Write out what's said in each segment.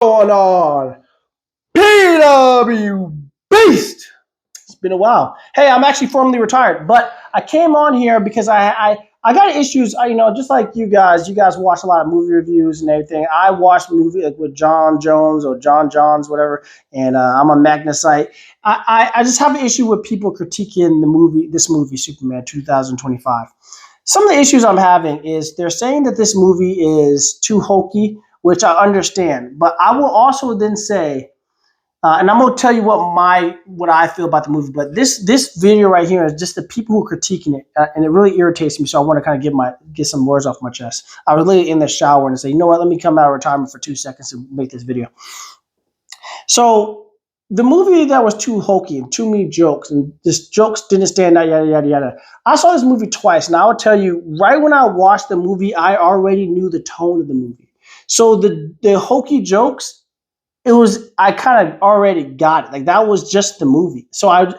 Going on? PW Beast. It's been a while. Hey, I'm actually formally retired, but I came on here because I got issues. Just like you guys. You guys watch a lot of movie reviews and everything. I watched movie like with John Jones or John Johns, whatever, and I'm a Magnesite. I just have an issue with people critiquing this movie, Superman 2025. Some of the issues I'm having is they're saying that this movie is too hokey, which I understand. But I will also then say, and I'm gonna tell you what I feel about the movie. But this video right here is just the people who are critiquing it, and it really irritates me. So I want to kind of get some words off my chest. I was literally in the shower and say, you know what? Let me come out of retirement for 2 seconds to make this video. So the movie that was too hokey and too many jokes, and just jokes didn't stand out, yada yada yada. I saw this movie twice, and I will tell you, right when I watched the movie, I already knew the tone of the movie. So the hokey jokes, I kind of already got it. Like that was just the movie. So I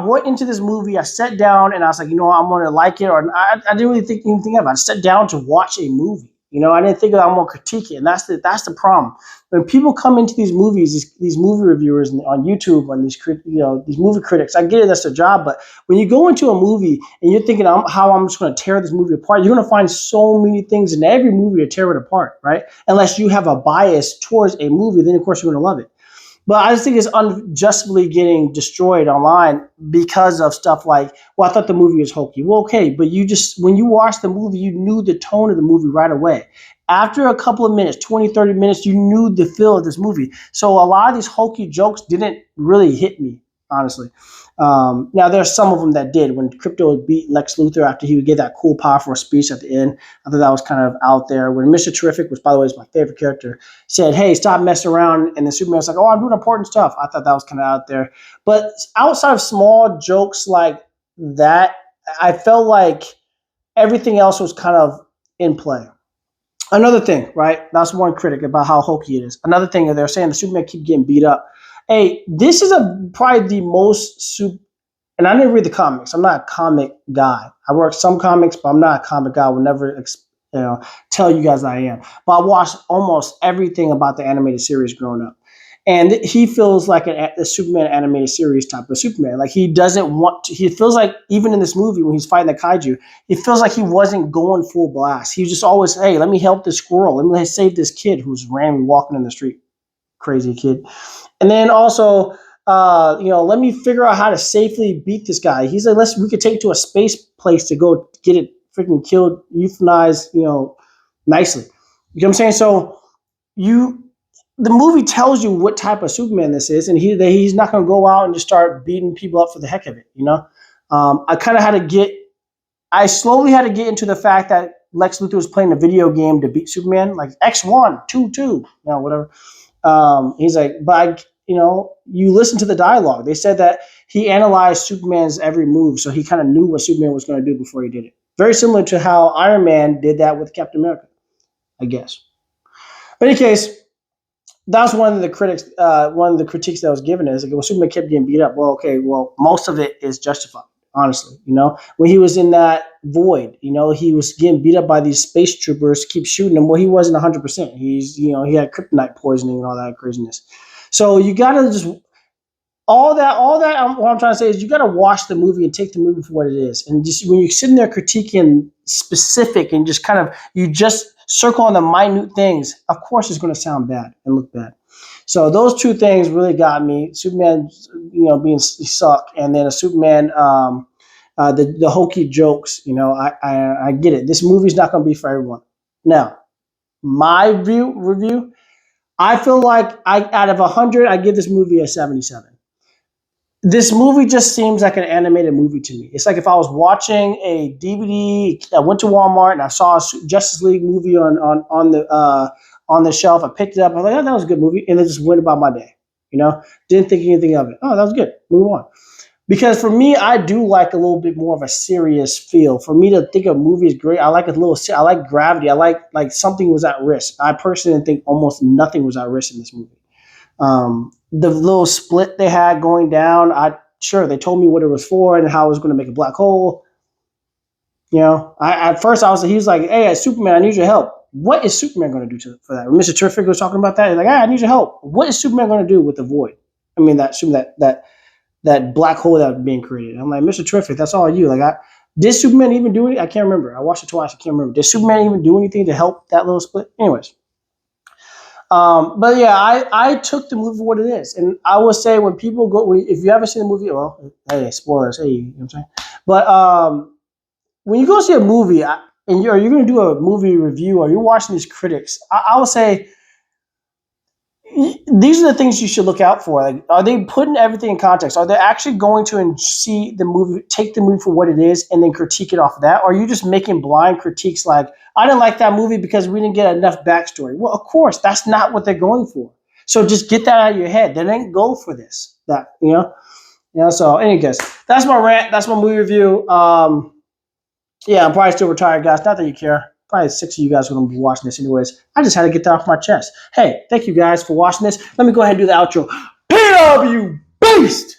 went into this movie. I sat down and I was like, I'm gonna like it, or I didn't really think anything of it. I sat down to watch a movie. I didn't think I'm gonna critique it, and that's the problem. When people come into these movies, these movie reviewers on YouTube, on these movie critics, I get it, that's their job. But when you go into a movie and you're thinking how I'm just gonna tear this movie apart, you're gonna find so many things in every movie to tear it apart, right? Unless you have a bias towards a movie, then of course you're gonna love it. But I just think it's unjustly getting destroyed online because of stuff like, well, I thought the movie was hokey. Well, okay, but when you watched the movie, you knew the tone of the movie right away. After a couple of minutes, 20, 30 minutes, you knew the feel of this movie. So a lot of these hokey jokes didn't really hit me, honestly. Now, there's some of them that did. When Crypto beat Lex Luthor after he would give that cool, powerful speech at the end, I thought that was kind of out there. When Mr. Terrific, which by the way is my favorite character, said, "Hey, stop messing around," and then Superman was like, "Oh, I'm doing important stuff." I thought that was kind of out there. But outside of small jokes like that, I felt like everything else was kind of in play. Another thing, right? That's one critic about how hokey it is. Another thing, they're saying the Superman keep getting beat up. Hey, this is probably the most and I didn't read the comics. I'm not a comic guy. I work some comics, but I'm not a comic guy. I will never, tell you guys I am. But I watched almost everything about the animated series growing up, and he feels like a Superman animated series type of Superman. Like he doesn't want to. He feels like even in this movie when he's fighting the kaiju, he feels like he wasn't going full blast. He was just always, hey, let me help this squirrel. Let me save this kid who's randomly walking in the street. Crazy kid. And then also, let me figure out how to safely beat this guy. He's like, we could take it to a space place to go get it freaking killed, euthanized, nicely. You know what I'm saying? So the movie tells you what type of Superman this is, and he's not going to go out and just start beating people up for the heck of it. I slowly had to get into the fact that Lex Luthor was playing a video game to beat Superman, like X1, 2, whatever. He's like, but you listen to the dialogue. They said that he analyzed Superman's every move, so he kind of knew what Superman was going to do before he did it. Very similar to how Iron Man did that with Captain America, I guess. But in any case, that's one of the critiques that was given is like, well, Superman kept getting beat up. Well, okay, most of it is justified, honestly. When he was in that void, he was getting beat up by these space troopers, keep shooting him. Well, he wasn't 100%. He had kryptonite poisoning and all that craziness. So you gotta just all that. What I'm trying to say is you gotta watch the movie and take the movie for what it is. And just when you're sitting there critiquing specific and just kind of you just circle on the minute things, of course it's going to sound bad and look bad. So those two things really got me. Superman, being suck, and then a Superman, the hokey jokes. I get it. This movie's not going to be for everyone. Now, my review. I feel like out of 100, I give this movie a 77. This movie just seems like an animated movie to me. It's like if I was watching a DVD. I went to Walmart and I saw a Justice League movie on the shelf. I picked it up. I was like, oh, that was a good movie, and it just went about my day. Didn't think anything of it. Oh, that was good. Move on. Because for me, I do like a little bit more of a serious feel. For me to think a movie is great, I like a little. I like gravity. I like something was at risk. I personally think almost nothing was at risk in this movie. The little split they had going down, they told me what it was for and how it was going to make a black hole. At first he was like, "Hey, Superman, I need your help." What is Superman going to do for that? When Mr. Terrific was talking about that, he's like, I need your help. What is Superman going to do with the void? I mean, that black hole that was being created. I'm like, Mr. Terrific, that's all you. Like, did Superman even do anything? I can't remember. I watched it twice. I can't remember. Did Superman even do anything to help that little split? Anyways. But yeah, I took the movie for what it is. And I will say when people go, if you haven't seen the movie, well, hey, spoilers, hey, you know what I'm saying? But when you go see a movie and you're going to do a movie review or you're watching these critics, I would say these are the things you should look out for. Like, are they putting everything in context? Are they actually going to see the movie, take the movie for what it is, and then critique it off of that? Or are you just making blind critiques like, I didn't like that movie because we didn't get enough backstory? Well, of course, that's not what they're going for. So just get that out of your head. They didn't go for this. So anyways, that's my rant. That's my movie review. Yeah, I'm probably still retired, guys. Not that you care. Probably 6 of you guys are going to be watching this anyways. I just had to get that off my chest. Hey, thank you guys for watching this. Let me go ahead and do the outro. PW Beast!